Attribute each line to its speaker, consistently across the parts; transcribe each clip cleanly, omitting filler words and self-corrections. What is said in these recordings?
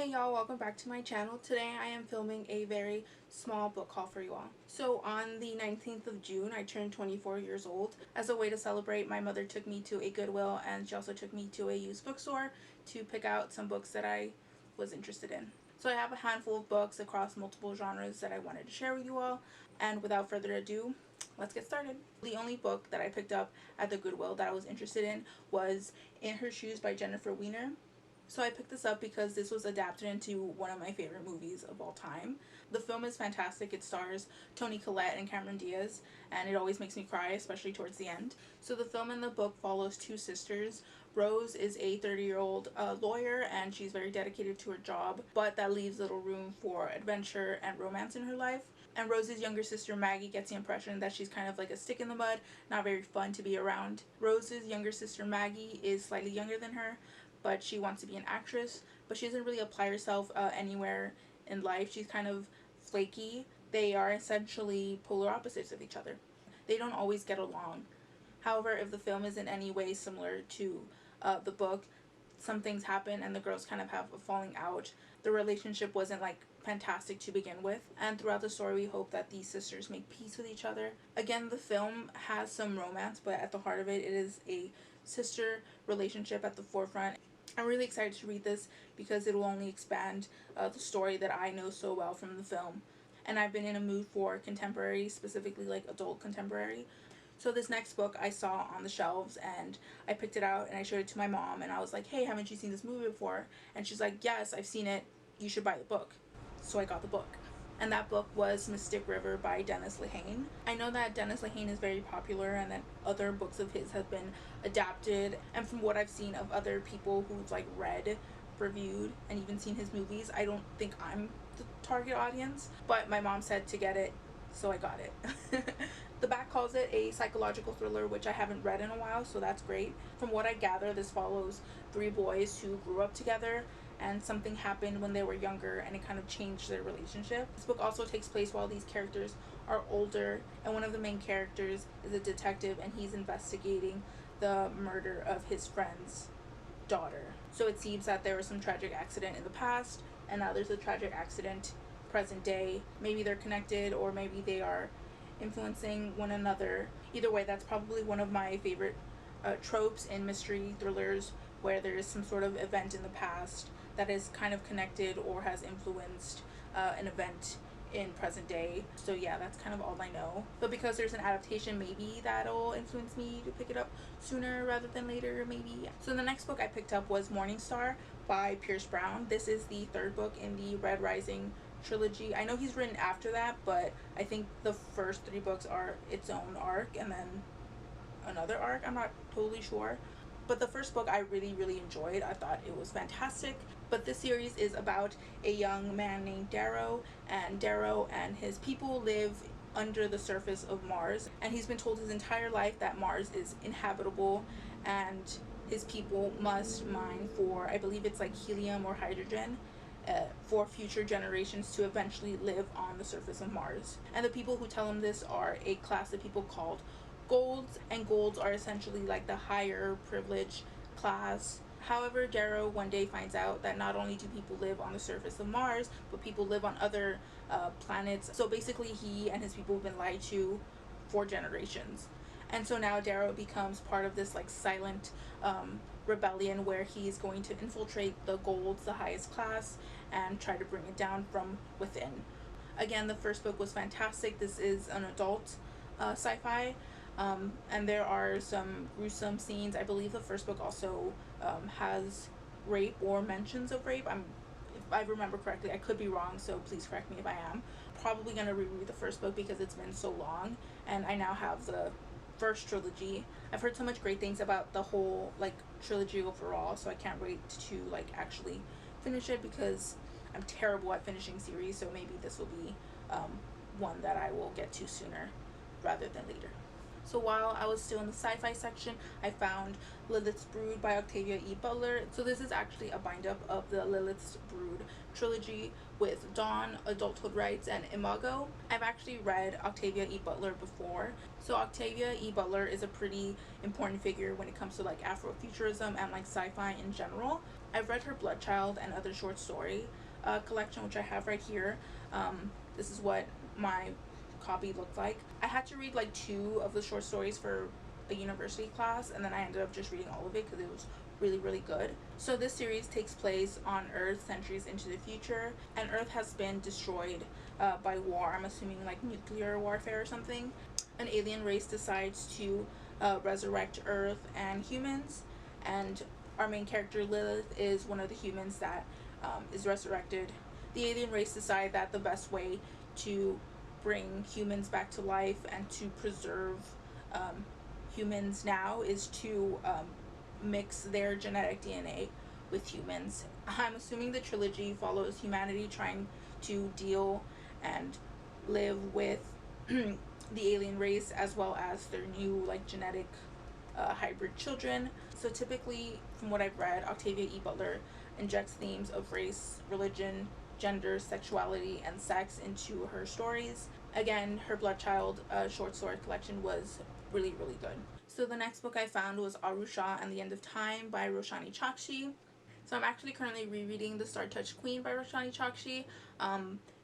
Speaker 1: Hey y'all, welcome back to my channel. Today I am filming a very small book haul for you all. So on the 19th of June, I turned 24 years old. As a way to celebrate, my mother took me to a Goodwill and she also took me to a used bookstore to pick out some books that I was interested in. So I have a handful of books across multiple genres that I wanted to share with you all. And without further ado, let's get started. The only book that I picked up at the Goodwill that I was interested in was In Her Shoes by Jennifer Weiner. So I picked this up because this was adapted into one of my favorite movies of all time. The film is fantastic. It stars Toni Collette and Cameron Diaz, and it always makes me cry, especially towards the end. So the film and the book follows two sisters. Rose is a 30-year-old lawyer, and she's very dedicated to her job, but that leaves little room for adventure and romance in her life. And Rose's younger sister Maggie gets the impression that she's kind of like a stick in the mud, not very fun to be around. Rose's younger sister Maggie is slightly younger than her, but she wants to be an actress, but she doesn't really apply herself anywhere in life. She's kind of flaky. They are essentially polar opposites of each other. They don't always get along. However, if the film is in any way similar to the book, some things happen and the girls kind of have a falling out. The relationship wasn't like fantastic to begin with, and throughout the story we hope that these sisters make peace with each other. Again, the film has some romance, but at the heart of it, it is a sister relationship at the forefront. I'm really excited to read this because it will only expand the story that I know so well from the film. And I've been in a mood for contemporary, specifically like adult contemporary. So this next book I saw on the shelves and I picked it out and I showed it to my mom and I was like, hey, haven't you seen this movie before? And she's like, yes, I've seen it. You should buy the book. So I got the book. And that book was Mystic River by Dennis Lehane. I know that Dennis Lehane is very popular and that other books of his have been adapted, and from what I've seen of other people who've like read, reviewed, and even seen his movies, I don't think I'm the target audience, but my mom said to get it, so I got it. The back calls it a psychological thriller, which I haven't read in a while, so that's great. From what I gather, this follows three boys who grew up together and something happened when they were younger and it kind of changed their relationship. This book also takes place while these characters are older, and one of the main characters is a detective and he's investigating the murder of his friend's daughter. So it seems that there was some tragic accident in the past and now there's a tragic accident present day. Maybe they're connected or maybe they are influencing one another. Either way, that's probably one of my favorite tropes in mystery thrillers, where there is some sort of event in the past that is kind of connected or has influenced an event in present day. So yeah, that's kind of all I know. But because there's an adaptation, maybe that'll influence me to pick it up sooner rather than later, maybe. So the next book I picked up was Morning Star by Pierce Brown. This is the third book in the Red Rising trilogy. I know he's written after that, but I think the first three books are its own arc and then another arc. I'm not totally sure. But the first book I really enjoyed. I thought it was fantastic. But this series is about a young man named Darrow, and Darrow and his people live under the surface of Mars, and he's been told his entire life that Mars is inhabitable and his people must mine for, I believe it's like helium or hydrogen, for future generations to eventually live on the surface of Mars. And the people who tell him this are a class of people called golds, and golds are essentially like the higher privileged class. However, Darrow one day finds out that not only do people live on the surface of Mars, but people live on other planets. So basically he and his people have been lied to for generations. And so now Darrow becomes part of this like silent rebellion where he's going to infiltrate the golds, the highest class, and try to bring it down from within. Again, the first book was fantastic. This is an adult sci-fi. And there are some gruesome scenes. I believe the first book also has rape or mentions of rape. If I remember correctly, I could be wrong, so please correct me if I am. Probably going to reread the first book because it's been so long, and I now have the first trilogy. I've heard so much great things about the whole like trilogy overall, so I can't wait to like actually finish it because I'm terrible at finishing series, so maybe this will be one that I will get to sooner rather than later. So while I was still in the sci-fi section, I found Lilith's Brood by Octavia E. Butler. So this is actually a bind-up of the Lilith's Brood trilogy with Dawn, Adulthood Rights, and Imago. I've actually read Octavia E. Butler before. So Octavia E. Butler is a pretty important figure when it comes to like Afrofuturism and like sci-fi in general. I've read her Bloodchild and other short story collection, which I have right here. This is what my copy looked like. I had to read like 2 of the short stories for a university class, and then I ended up just reading all of it because it was really good. So this series takes place on Earth centuries into the future, and Earth has been destroyed by war. I'm assuming like nuclear warfare or something. An alien race decides to resurrect Earth and humans, and our main character Lilith is one of the humans that is resurrected. The alien race decide that the best way to bring humans back to life and to preserve humans now is to mix their genetic DNA with humans. I'm assuming the trilogy follows humanity trying to deal and live with the alien race as well as their new like genetic hybrid children. So typically, from what I've read, Octavia E. Butler injects themes of race, religion, gender, sexuality, and sex into her stories. Again, her Bloodchild short story collection was really good. So the next book I found was Arusha and the End of Time by Roshani Chokshi. So I'm actually currently rereading The Star-Touched Queen by Roshani Chokshi.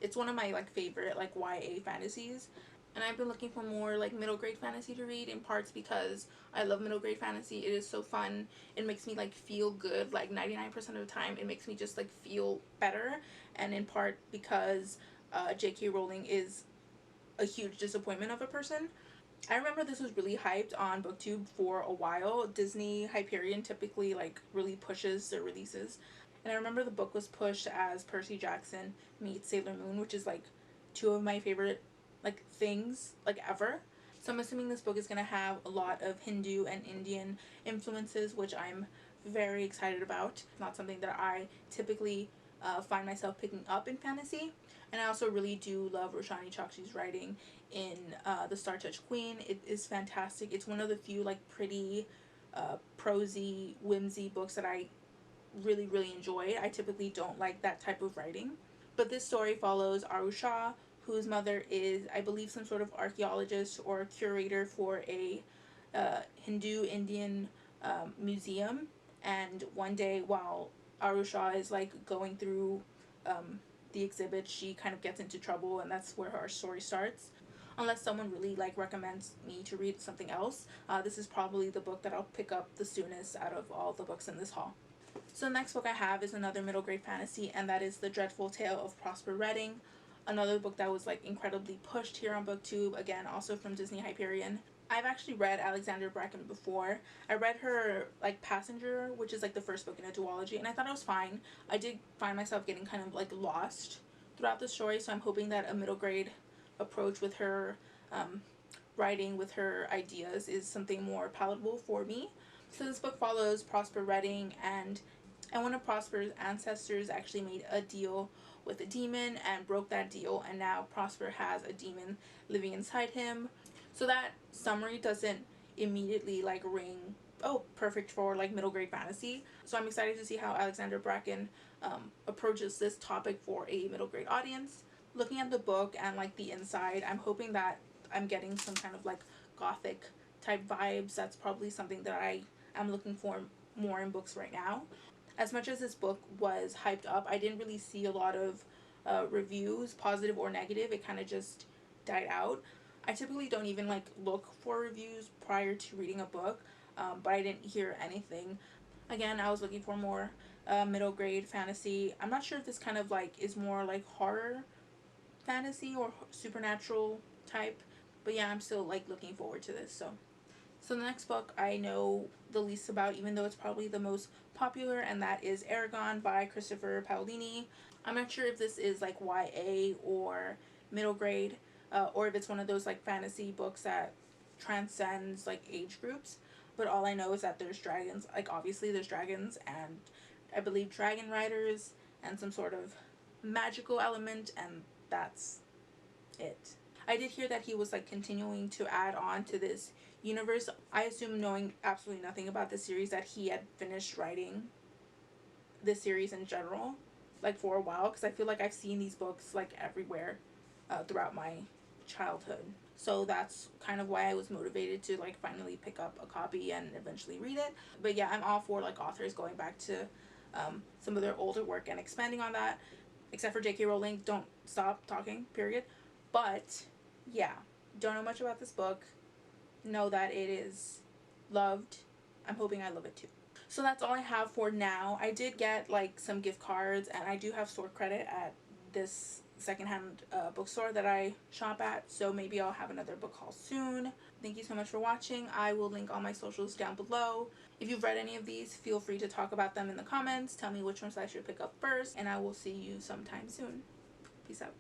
Speaker 1: It's one of my like favorite like YA fantasies, and I've been looking for more like middle grade fantasy to read, in parts because I love middle grade fantasy. It is so fun. It makes me like feel good like 99% of the time. It makes me just like feel better, and in part because J.K. Rowling is a huge disappointment of a person. I remember this was really hyped on BookTube for a while. Disney Hyperion typically like really pushes their releases. And I remember the book was pushed as Percy Jackson meets Sailor Moon, which is like 2 of my favorite like things like ever. So I'm assuming this book is going to have a lot of Hindu and Indian influences, which I'm very excited about. Not something that I typically find myself picking up in fantasy. And I also really do love Roshani Chokshi's writing in The Star-Touched Queen. It is fantastic. It's one of the few like pretty prosy, whimsy books that I really enjoy. I typically don't like that type of writing. But this story follows Arusha, whose mother is, I believe, some sort of archaeologist or curator for a Hindu Indian museum. And one day while Arusha is like going through the exhibit, she kind of gets into trouble, and that's where our story starts. Unless someone really like recommends me to read something else, this is probably the book that I'll pick up the soonest out of all the books in this haul. So the next book I have is another middle grade fantasy, and that is The Dreadful Tale of Prosper Redding, another book that was like incredibly pushed here on BookTube, again also from Disney Hyperion. I've actually read Alexandra Bracken before. I read her like Passenger, which is like the first book in a duology, and I thought it was fine. I did find myself getting kind of like lost throughout the story, so I'm hoping that a middle grade approach with her writing, with her ideas, is something more palatable for me. So this book follows Prosper Redding, and one of Prosper's ancestors actually made a deal with a demon and broke that deal, and now Prosper has a demon living inside him. So that summary doesn't immediately like ring, oh, perfect for like middle grade fantasy. So I'm excited to see how Alexandra Bracken approaches this topic for a middle grade audience. Looking at the book and like the inside, I'm hoping that I'm getting some kind of like gothic type vibes. That's probably something that I am looking for more in books right now. As much as this book was hyped up, I didn't really see a lot of reviews, positive or negative. It kind of just died out. I typically don't even like look for reviews prior to reading a book, but I didn't hear anything. Again, I was looking for more middle grade fantasy. I'm not sure if this kind of like is more like horror fantasy or supernatural type, but yeah, I'm still like looking forward to this. So the next book I know the least about, even though it's probably the most popular, and that is Aragon by Christopher Paolini. I'm not sure if this is like YA or middle grade, or if it's one of those like fantasy books that transcends like age groups, but all I know is that there's dragons. Like obviously there's dragons, and I believe dragon riders and some sort of magical element, and that's it. I did hear that he was like continuing to add on to this universe. I assume, knowing absolutely nothing about the series, that he had finished writing this series in general, like for a while, because I feel like I've seen these books like everywhere throughout my childhood. So that's kind of why I was motivated to like finally pick up a copy and eventually read it. But yeah, I'm all for like authors going back to some of their older work and expanding on that. Except for J.K. Rowling, don't stop talking, period. But yeah, don't know much about this book. Know that it is loved. I'm hoping I love it too. So that's all I have for now. I did get like some gift cards, and I do have store credit at this secondhand bookstore that I shop at, so maybe I'll have another book haul soon. Thank you so much for watching. I will link all my socials down below. If you've read any of these, feel free to talk about them in the comments. Tell me which ones I should pick up first, and I will see you sometime soon. Peace out.